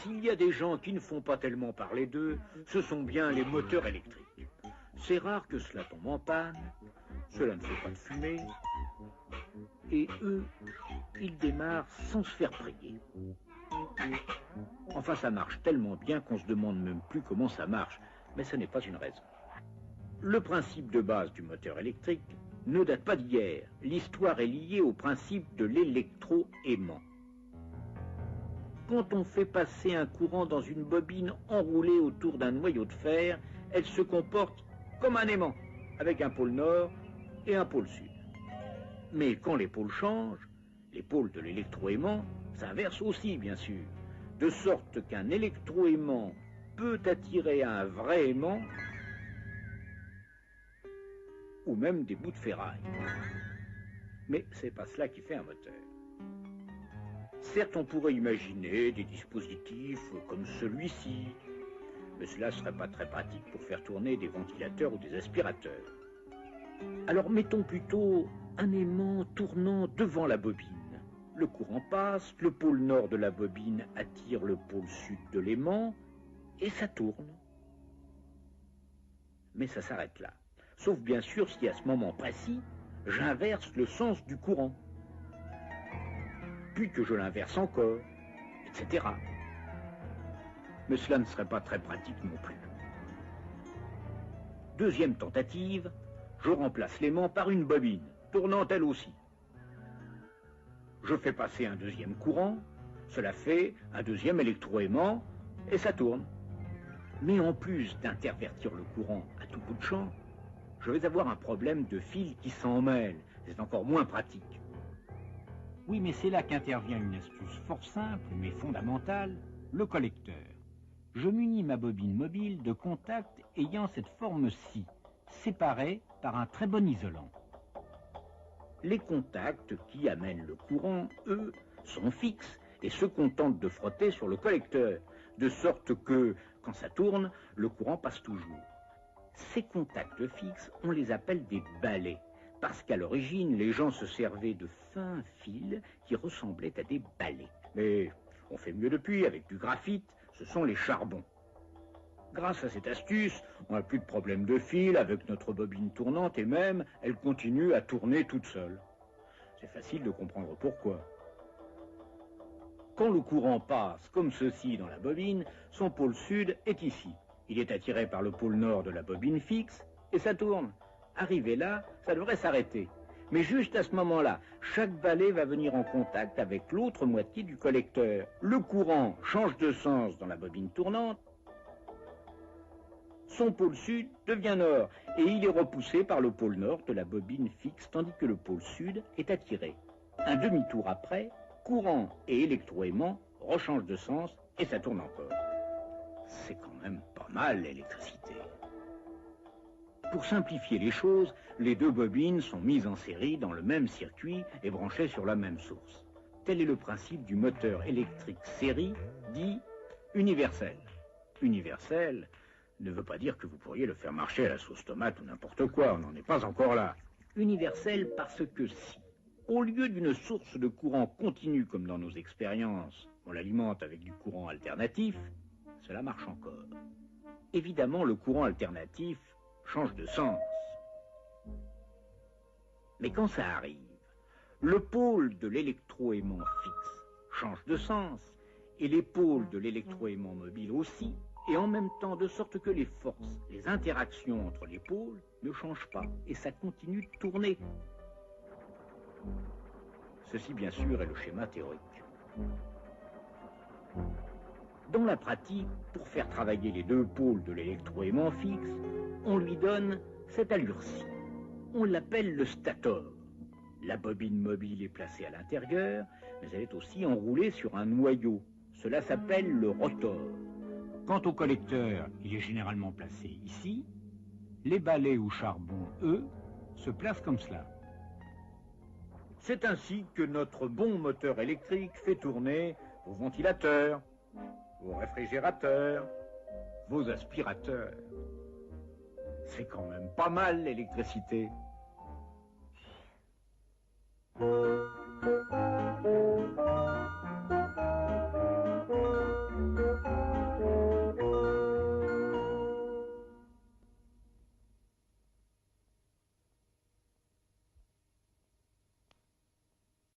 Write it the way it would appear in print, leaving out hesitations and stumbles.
s'il y a des gens qui ne font pas tellement parler d'eux, ce sont bien les moteurs électriques. C'est rare que cela tombe en panne, cela ne fait pas de fumée, et eux, ils démarrent sans se faire prier. Enfin, ça marche tellement bien qu'on se demande même plus comment ça marche, mais ce n'est pas une raison. Le principe de base du moteur électrique ne date pas d'hier. L'histoire est liée au principe de l'électroaimant. Quand on fait passer un courant dans une bobine enroulée autour d'un noyau de fer, elle se comporte comme un aimant, avec un pôle nord et un pôle sud. Mais quand les pôles changent, les pôles de l'électroaimant s'inversent aussi, bien sûr, de sorte qu'un électroaimant peut attirer un vrai aimant ou même des bouts de ferraille. Mais c'est pas cela qui fait un moteur. Certes, on pourrait imaginer des dispositifs comme celui-ci, mais cela ne serait pas très pratique pour faire tourner des ventilateurs ou des aspirateurs. Alors mettons plutôt un aimant tournant devant la bobine. Le courant passe, le pôle nord de la bobine attire le pôle sud de l'aimant, et ça tourne. Mais ça s'arrête là. Sauf bien sûr si à ce moment précis, j'inverse le sens du courant. Puis que je l'inverse encore, etc. Mais cela ne serait pas très pratique non plus. Deuxième tentative, je remplace l'aimant par une bobine, tournant elle aussi. Je fais passer un deuxième courant, cela fait un deuxième électroaimant, et ça tourne. Mais en plus d'intervertir le courant à tout bout de champ, je vais avoir un problème de fil qui s'en mêle. C'est encore moins pratique. Oui, mais c'est là qu'intervient une astuce fort simple, mais fondamentale, le collecteur. Je munis ma bobine mobile de contacts ayant cette forme-ci, séparés par un très bon isolant. Les contacts qui amènent le courant, eux, sont fixes et se contentent de frotter sur le collecteur, de sorte que, quand ça tourne, le courant passe toujours. Ces contacts fixes, on les appelle des balais, parce qu'à l'origine, les gens se servaient de fins fils qui ressemblaient à des balais. Mais on fait mieux depuis, avec du graphite, ce sont les charbons. Grâce à cette astuce, on n'a plus de problème de fil avec notre bobine tournante et même, elle continue à tourner toute seule. C'est facile de comprendre pourquoi. Quand le courant passe comme ceci dans la bobine, son pôle sud est ici. Il est attiré par le pôle nord de la bobine fixe et ça tourne. Arrivé là, ça devrait s'arrêter. Mais juste à ce moment-là, chaque balai va venir en contact avec l'autre moitié du collecteur. Le courant change de sens dans la bobine tournante. Son pôle sud devient nord et il est repoussé par le pôle nord de la bobine fixe tandis que le pôle sud est attiré. Un demi-tour après, courant et électroaimant rechangent de sens et ça tourne encore. C'est quand même pas mal l'électricité. Pour simplifier les choses, les deux bobines sont mises en série dans le même circuit et branchées sur la même source. Tel est le principe du moteur électrique série, dit universel. Universel ne veut pas dire que vous pourriez le faire marcher à la sauce tomate ou n'importe quoi, on n'en est pas encore là. Universel parce que si, au lieu d'une source de courant continu comme dans nos expériences, on l'alimente avec du courant alternatif, cela marche encore. Évidemment, le courant alternatif change de sens. Mais quand ça arrive, le pôle de l'électroaimant fixe change de sens, et les pôles de l'électroaimant mobile aussi, et en même temps de sorte que les forces, les interactions entre les pôles ne changent pas, et ça continue de tourner. Ceci, bien sûr, est le schéma théorique. Dans la pratique, pour faire travailler les deux pôles de l'électroaimant fixe, on lui donne cette allure-ci. On l'appelle le stator. La bobine mobile est placée à l'intérieur, mais elle est aussi enroulée sur un noyau. Cela s'appelle le rotor. Quant au collecteur, il est généralement placé ici. Les balais ou charbons, eux, se placent comme cela. C'est ainsi que notre bon moteur électrique fait tourner vos ventilateurs, vos réfrigérateurs, vos aspirateurs. C'est quand même pas mal l'électricité.